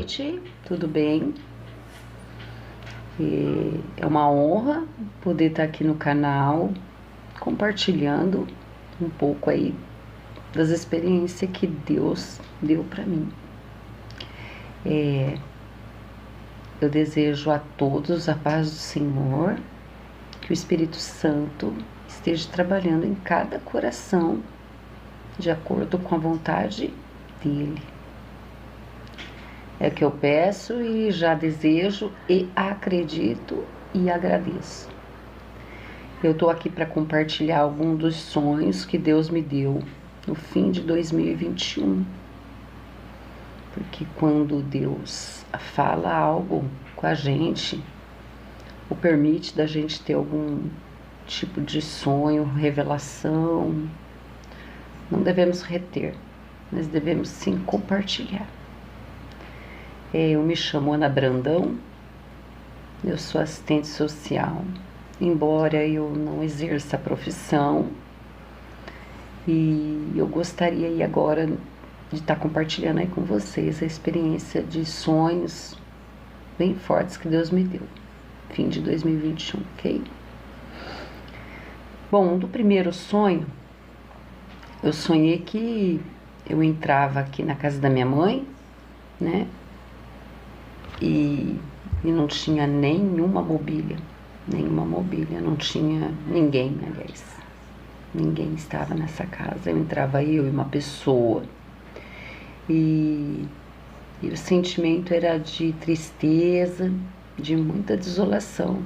noite, tudo bem? É uma honra poder estar aqui no canal compartilhando um pouco aí das experiências que Deus deu para mim. Eu desejo a todos a paz do Senhor, que o Espírito Santo esteja trabalhando em cada coração de acordo com a vontade dele. É o que eu peço e já desejo e acredito e agradeço. Eu estou aqui para compartilhar alguns dos sonhos que Deus me deu no fim de 2021. Porque quando Deus fala algo com a gente, ou permite da gente ter algum tipo de sonho, revelação, não devemos reter, mas devemos sim compartilhar. Eu me chamo Ana Brandão, eu sou assistente social, embora eu não exerça a profissão, e eu gostaria aí agora de estar compartilhando aí com vocês a experiência de sonhos bem fortes que Deus me deu, fim de 2021, ok? Bom, do primeiro sonho, eu sonhei que eu entrava aqui na casa da minha mãe, né? E não tinha nenhuma mobília, não tinha ninguém, aliás. Ninguém estava nessa casa, entrava eu e uma pessoa. E o sentimento era de tristeza, de muita desolação.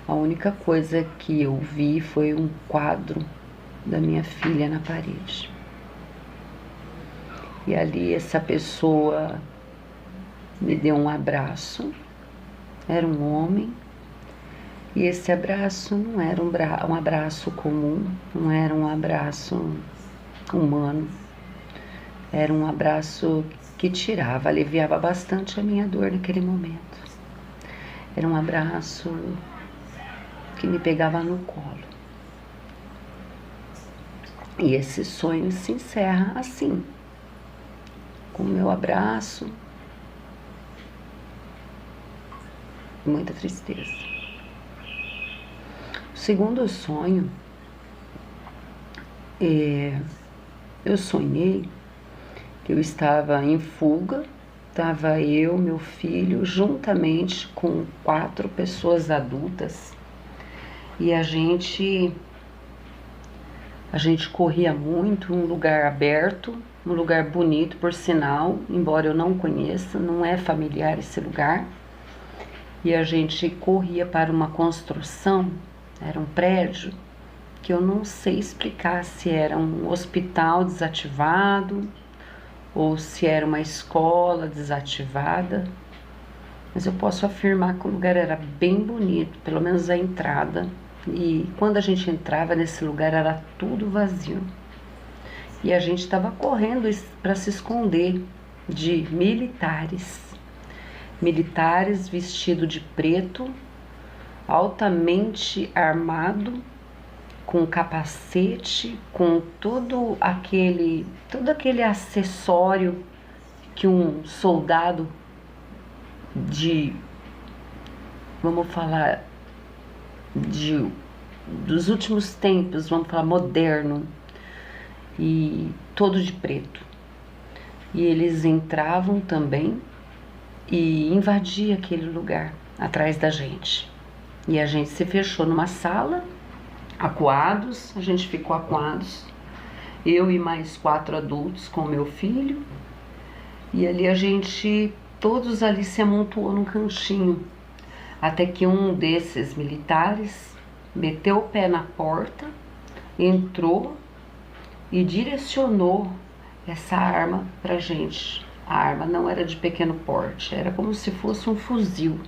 A única coisa que eu vi foi um quadro da minha filha na parede. E ali essa pessoa me deu um abraço, era um homem, e esse abraço não era um abraço comum, não era um abraço humano, era um abraço que aliviava bastante a minha dor naquele momento. Era um abraço que me pegava no colo. E esse sonho se encerra assim, com o meu abraço, muita tristeza. O segundo sonho, eu sonhei que eu estava em fuga, estava eu, meu filho, juntamente com 4 pessoas adultas, e a gente corria muito, um lugar aberto, um lugar bonito, por sinal, embora eu não conheça, não é familiar esse lugar. E a gente corria para uma construção, era um prédio, que eu não sei explicar se era um hospital desativado ou se era uma escola desativada, mas eu posso afirmar que o lugar era bem bonito, pelo menos a entrada, e quando a gente entrava nesse lugar era tudo vazio. E a gente estava correndo para se esconder de militares vestidos de preto, altamente armado, com capacete, com todo aquele acessório que um soldado vamos falar, dos últimos tempos, vamos falar moderno, e todo de preto. E eles entravam também e invadia aquele lugar atrás da gente. E a gente se fechou numa sala, acuados, a gente ficou acuados, eu e mais 4 adultos com meu filho, e ali todos ali se amontoou num cantinho, até que um desses militares meteu o pé na porta, entrou e direcionou essa arma pra gente. A arma não era de pequeno porte, era como se fosse um fuzil.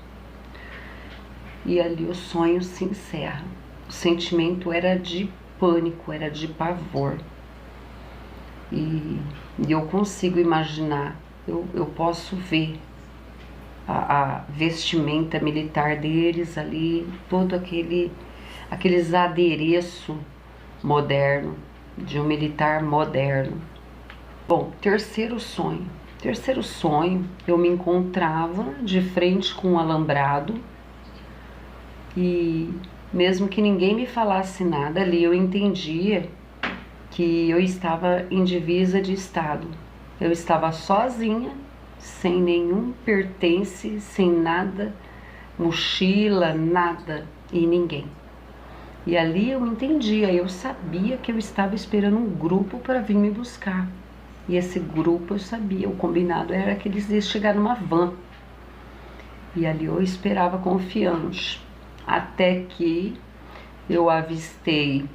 E ali o sonho se encerra. O sentimento era de pânico, era de pavor. E eu consigo imaginar, eu posso ver a vestimenta militar deles ali, todo aqueles adereço moderno, de um militar moderno. Bom, terceiro sonho. Terceiro sonho, eu me encontrava de frente com um alambrado e mesmo que ninguém me falasse nada ali, eu entendia que eu estava em divisa de estado. Eu estava sozinha, sem nenhum pertence, sem nada, mochila, nada e ninguém. E ali eu entendia, eu sabia que eu estava esperando um grupo para vir me buscar. E esse grupo eu sabia, o combinado era que eles iam chegar numa van. E ali eu esperava confiante, até que eu avistei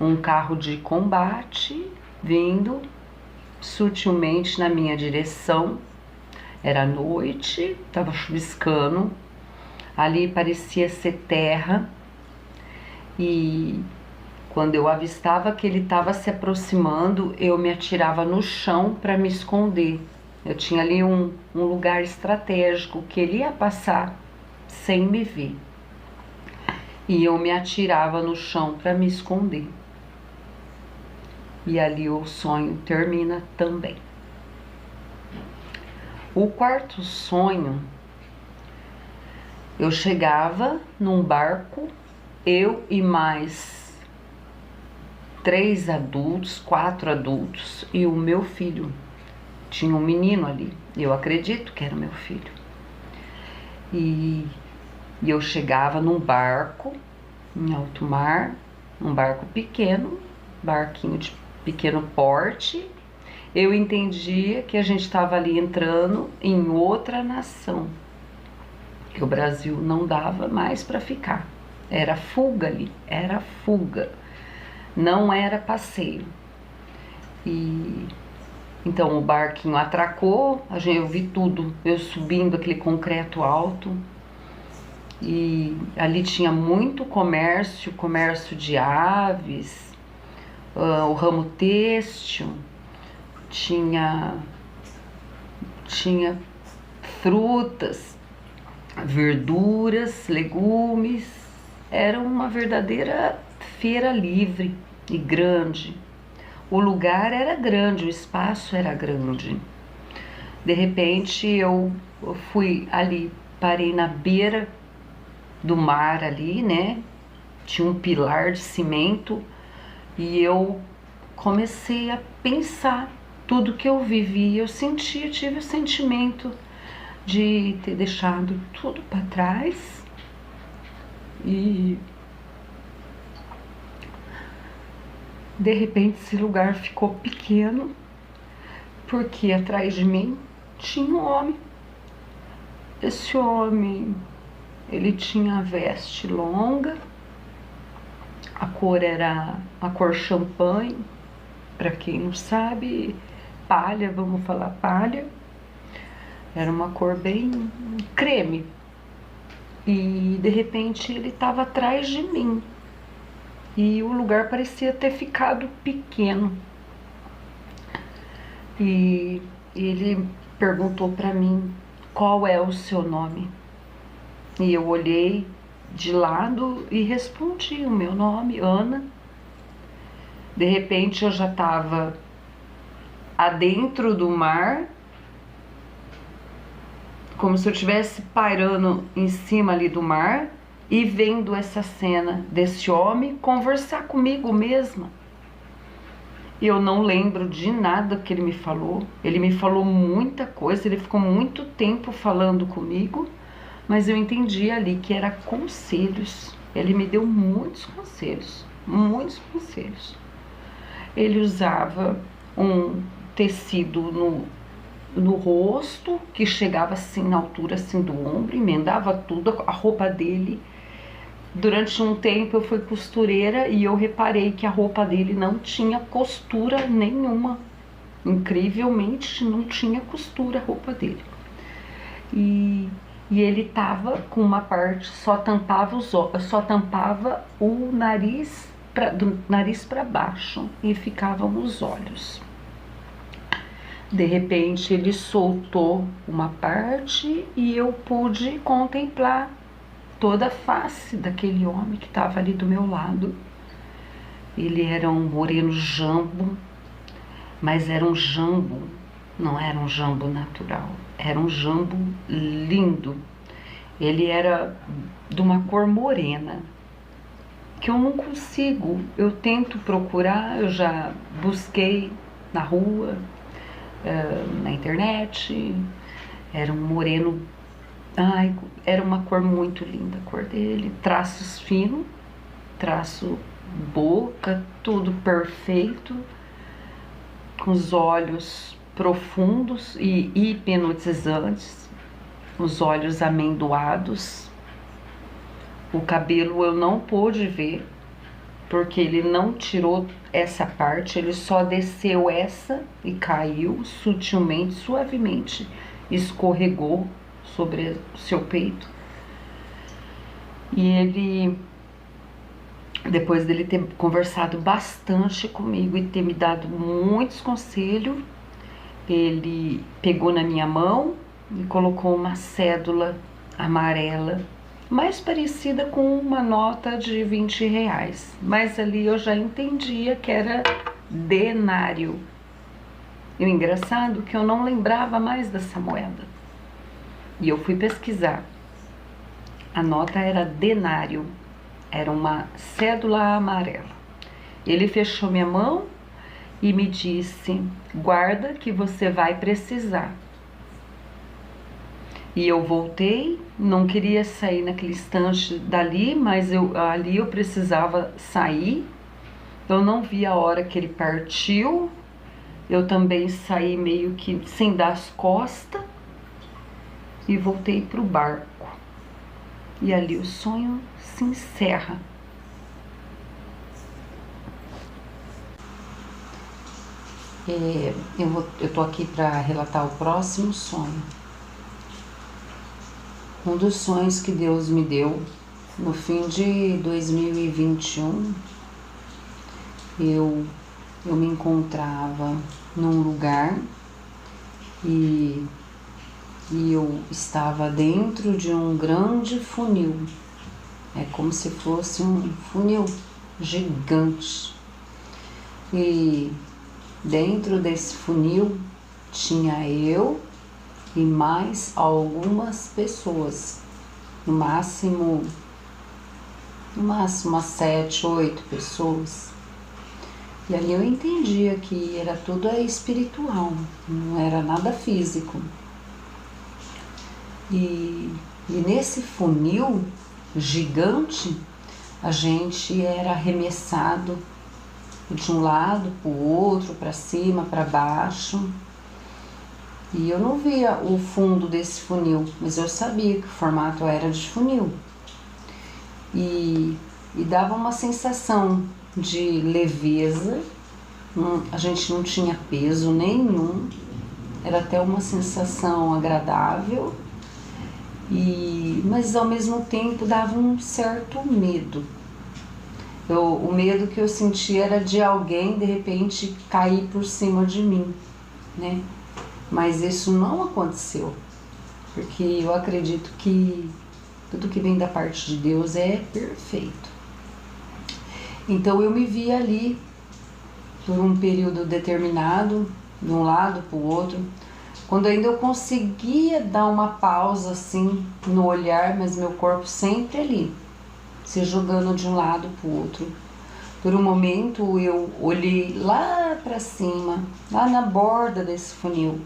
um carro de combate vindo sutilmente na minha direção. Era noite, estava chuviscando, ali parecia ser terra, e quando eu avistava que ele estava se aproximando, eu me atirava no chão para me esconder. Eu tinha ali um lugar estratégico que ele ia passar sem me ver. E eu me atirava no chão para me esconder. E ali o sonho termina também. O quarto sonho, eu chegava num barco, eu e mais 3 adultos, 4 adultos e o meu filho. Tinha um menino ali, eu acredito que era meu filho. E eu chegava num barco em alto mar, um barco pequeno, barquinho de pequeno porte. Eu entendia que a gente estava ali entrando em outra nação, que o Brasil não dava mais para ficar. Era fuga ali, era fuga, não era passeio. E então o barquinho atracou, eu vi tudo, eu subindo aquele concreto alto, e ali tinha muito comércio de aves, o ramo têxtil, tinha frutas, verduras, legumes. Era uma verdadeira feira livre e grande. O lugar era grande, o espaço era grande. De repente eu fui ali, parei na beira do mar ali, né? Tinha um pilar de cimento e eu comecei a pensar tudo que eu vivi. Eu tive o sentimento de ter deixado tudo para trás e de repente esse lugar ficou pequeno, porque atrás de mim tinha um homem. Esse homem, ele tinha a veste longa, a cor era uma cor champanhe, para quem não sabe, palha, vamos falar palha. Era uma cor bem creme. E de repente ele estava atrás de mim. E o lugar parecia ter ficado pequeno. E ele perguntou para mim: qual é o seu nome? E eu olhei de lado e respondi o meu nome, Ana. De repente eu já estava adentro do mar, como se eu estivesse pairando em cima ali do mar e vendo essa cena desse homem conversar comigo mesma. Eu não lembro de nada que ele me falou. Ele me falou muita coisa, ele ficou muito tempo falando comigo, mas eu entendi ali que era conselhos. Ele me deu muitos conselhos, muitos conselhos. Ele usava um tecido no rosto, que chegava assim na altura assim do ombro, emendava tudo, a roupa dele. Durante um tempo eu fui costureira e eu reparei que a roupa dele não tinha costura nenhuma. Incrivelmente não tinha costura a roupa dele. E ele tava com uma parte, só tampava o nariz, do nariz para baixo, e ficavam os olhos. De repente ele soltou uma parte e eu pude contemplar toda a face daquele homem que estava ali do meu lado. Ele era um moreno jambo, mas era um jambo não era um jambo natural, era um jambo lindo. Ele era de uma cor morena, que eu não consigo, eu tento procurar, eu já busquei na rua, na internet, era um moreno, ai, era uma cor muito linda a cor dele, traços finos, traço boca, tudo perfeito, com os olhos profundos e hipnotizantes, os olhos amendoados. O cabelo eu não pude ver, porque ele não tirou essa parte, ele só desceu essa e caiu sutilmente, suavemente, escorregou sobre o seu peito. E ele, depois dele ter conversado bastante comigo e ter me dado muitos conselhos, ele pegou na minha mão e colocou uma cédula amarela, mais parecida com uma nota de 20 reais, mas ali eu já entendia que era denário. E o engraçado é que eu não lembrava mais dessa moeda. E eu fui pesquisar. A nota era denário, era uma cédula amarela. Ele fechou minha mão e me disse: guarda que você vai precisar. E eu voltei, não queria sair naquele instante dali, mas ali eu precisava sair. Eu não vi a hora que ele partiu, eu também saí meio que sem dar as costas e voltei para o barco. E ali o sonho se encerra. Eu tô aqui para relatar o próximo sonho. Um dos sonhos que Deus me deu no fim de 2021, eu me encontrava num lugar e eu estava dentro de um grande funil. É como se fosse um funil gigante. E dentro desse funil tinha eu e mais algumas pessoas, no máximo umas 7, 8 pessoas. E ali eu entendia que era tudo espiritual, não era nada físico. E nesse funil gigante, a gente era arremessado de um lado para o outro, para cima, para baixo. E eu não via o fundo desse funil, mas eu sabia que o formato era de funil. E dava uma sensação de leveza, a gente não tinha peso nenhum, era até uma sensação agradável, mas ao mesmo tempo dava um certo medo. O medo que eu sentia era de alguém de repente cair por cima de mim, né? Mas isso não aconteceu, porque eu acredito que tudo que vem da parte de Deus é perfeito. Então eu me vi ali por um período determinado, de um lado para o outro, quando ainda eu conseguia dar uma pausa assim no olhar, mas meu corpo sempre ali, se jogando de um lado para o outro. Por um momento eu olhei lá para cima, lá na borda desse funil,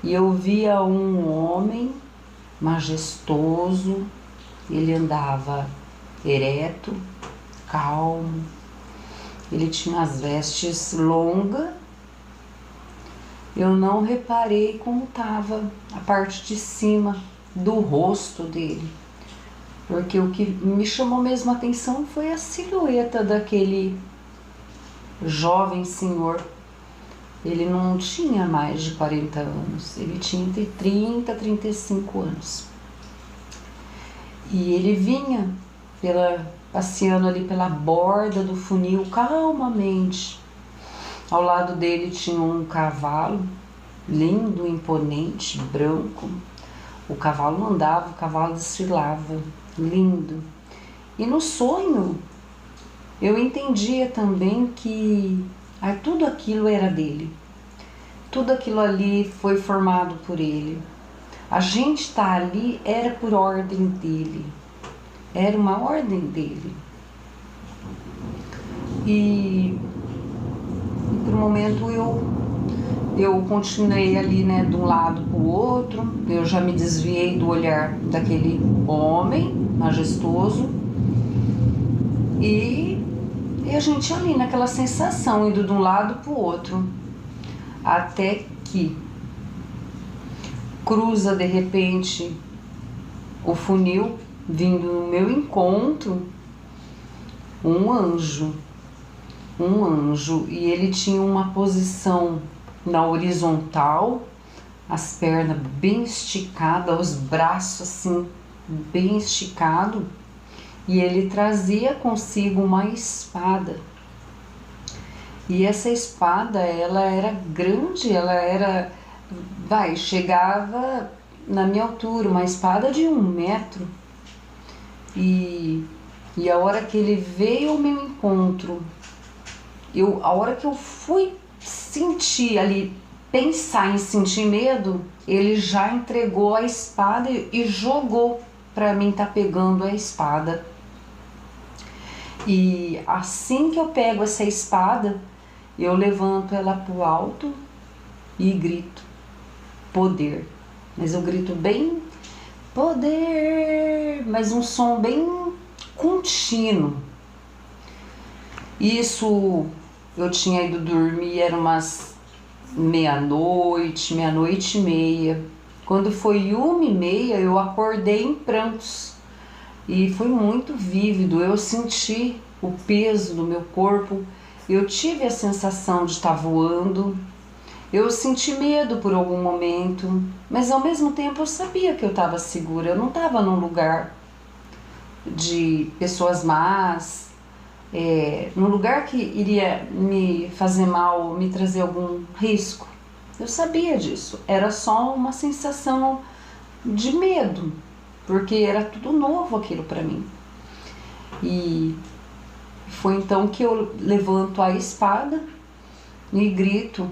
e eu via um homem majestoso, ele andava ereto, calmo, ele tinha as vestes longas. Eu não reparei como estava a parte de cima do rosto dele, porque o que me chamou mesmo a atenção foi a silhueta daquele jovem senhor. Ele não tinha mais de 40 anos, ele tinha entre 30 e 35 anos. E ele vinha passeando ali pela borda do funil calmamente. Ao lado dele tinha um cavalo lindo, imponente, branco. O cavalo não andava, o cavalo desfilava, lindo. E no sonho eu entendia também que tudo aquilo era dele. tudo aquilo ali foi formado por Ele. A gente está ali era por ordem dele, era uma ordem dele. E por um momento eu continuei ali, né, de um lado para o outro. Eu já me desviei do olhar daquele homem majestoso e a gente ali naquela sensação, indo de um lado para o outro, até que cruza de repente o funil, vindo no meu encontro, um anjo, e ele tinha uma posição na horizontal, as pernas bem esticadas, os braços assim bem esticados, e ele trazia consigo uma espada. E essa espada, ela era grande, ela era, chegava na minha altura, uma espada de 1 metro. E a hora que ele veio ao meu encontro, a hora que eu fui sentir ali, pensar em sentir medo, ele já entregou a espada e jogou para mim tá pegando a espada. E assim que eu pego essa espada, eu levanto ela pro alto e grito: poder. Mas eu grito bem poder, mas um som bem contínuo. Isso eu tinha ido dormir, era umas meia-noite e meia. Quando foi 1h30, eu acordei em prantos. E foi muito vívido, eu senti o peso do meu corpo, eu tive a sensação de estar voando, eu senti medo por algum momento, mas ao mesmo tempo eu sabia que eu estava segura, eu não estava num lugar de pessoas más, num lugar que iria me fazer mal, me trazer algum risco. Eu sabia disso, era só uma sensação de medo, porque era tudo novo aquilo para mim. E foi então que eu levanto a espada e grito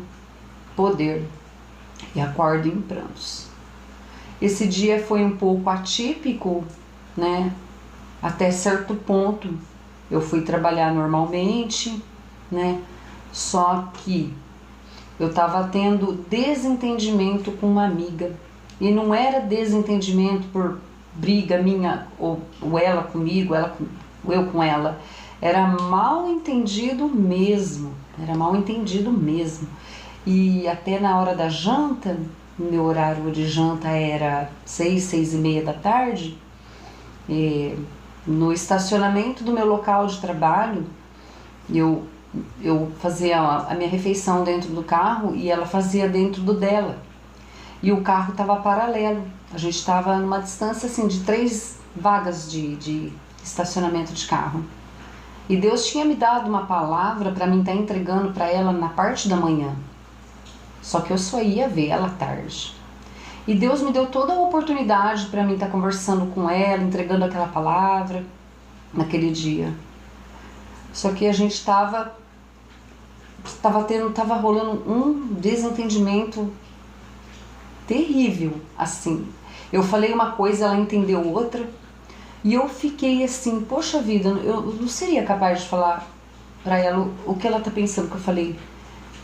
poder e acordo em prantos. Esse dia foi um pouco atípico, né? Até certo ponto eu fui trabalhar normalmente, né? Só que eu estava tendo desentendimento com uma amiga, e não era desentendimento por briga minha ou ela comigo, eu com ela, era mal entendido mesmo, e até na hora da janta, meu horário de janta era 6h30 da tarde, no estacionamento do meu local de trabalho, eu fazia a minha refeição dentro do carro e ela fazia dentro do dela. E o carro estava paralelo. A gente estava numa distância assim de 3 vagas de estacionamento de carro. E Deus tinha me dado uma palavra para mim estar entregando para ela na parte da manhã. Só que eu só ia ver ela à tarde. E Deus me deu toda a oportunidade para mim estar conversando com ela, entregando aquela palavra naquele dia. Só que a gente estava rolando um desentendimento terrível, assim. Eu falei uma coisa, ela entendeu outra, e eu fiquei assim, poxa vida, eu não seria capaz de falar para ela o que ela tá pensando que eu falei.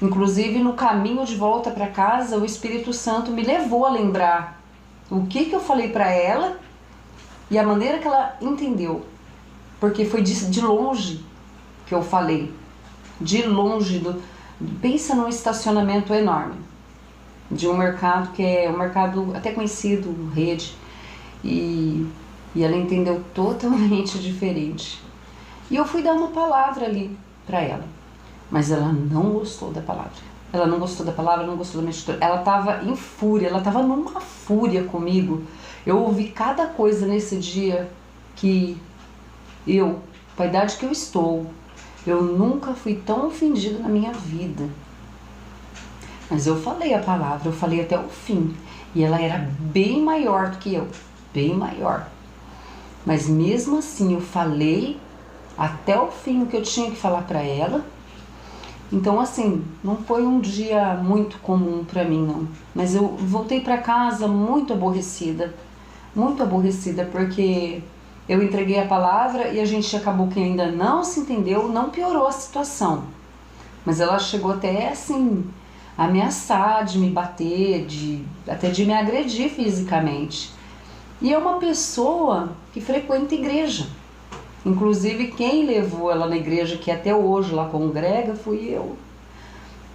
Inclusive, no caminho de volta para casa, o Espírito Santo me levou a lembrar o que eu falei para ela e a maneira que ela entendeu, porque foi de longe que eu falei, de longe, pensa num estacionamento enorme, de um mercado que é um mercado até conhecido, rede, e ela entendeu totalmente diferente. E eu fui dar uma palavra ali para ela, mas ela não gostou da palavra. Ela não gostou da palavra, não gostou da minha atitude. Ela estava em fúria, ela estava numa fúria comigo. Eu ouvi cada coisa nesse dia que com a idade que eu estou, eu nunca fui tão ofendida na minha vida. Mas eu falei a palavra, eu falei até o fim. E ela era bem maior do que eu, bem maior. Mas mesmo assim eu falei até o fim o que eu tinha que falar para ela. Então, assim, não foi um dia muito comum para mim, não. Mas eu voltei para casa muito aborrecida, porque eu entreguei a palavra e a gente acabou que ainda não se entendeu, não piorou a situação. Mas ela chegou até, assim, a ameaçar de me bater, até de me agredir fisicamente. E é uma pessoa que frequenta igreja. Inclusive, quem levou ela na igreja, que até hoje lá congrega, fui eu.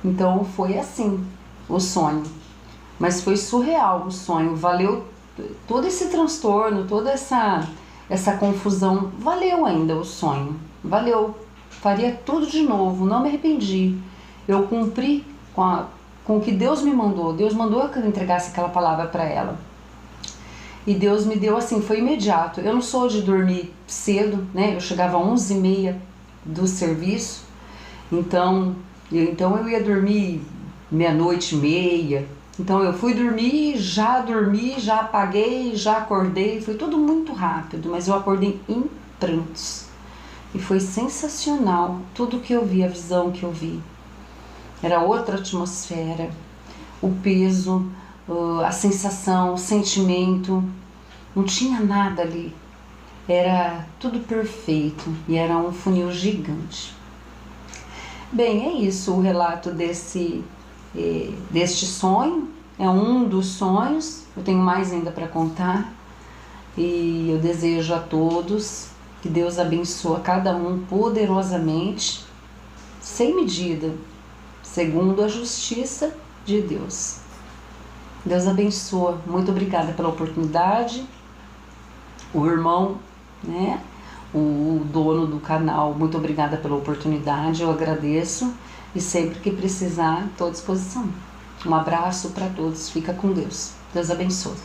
Então, foi assim o sonho. Mas foi surreal o sonho. Valeu todo esse transtorno, toda essa confusão. Valeu ainda o sonho. Valeu. Faria tudo de novo. Não me arrependi. Eu cumpri com o que Deus me mandou. Deus mandou que eu entregasse aquela palavra para ela. E Deus me deu assim, foi imediato. Eu não sou de dormir cedo, né? Eu chegava às 11h30 do serviço, então eu ia dormir 00:30. Então eu fui dormir, já apaguei, já acordei. Foi tudo muito rápido, mas eu acordei em prantos. E foi sensacional tudo que eu vi, a visão que eu vi. Era outra atmosfera, o peso, a sensação, o sentimento, não tinha nada ali, era tudo perfeito e era um funil gigante. Bem, é isso o relato deste sonho, é um dos sonhos, eu tenho mais ainda para contar e eu desejo a todos que Deus abençoe cada um poderosamente, sem medida, segundo a justiça de Deus. Deus abençoe. Muito obrigada pela oportunidade. O irmão, né? O dono do canal, muito obrigada pela oportunidade. Eu agradeço e sempre que precisar, estou à disposição. Um abraço para todos. Fica com Deus. Deus abençoe.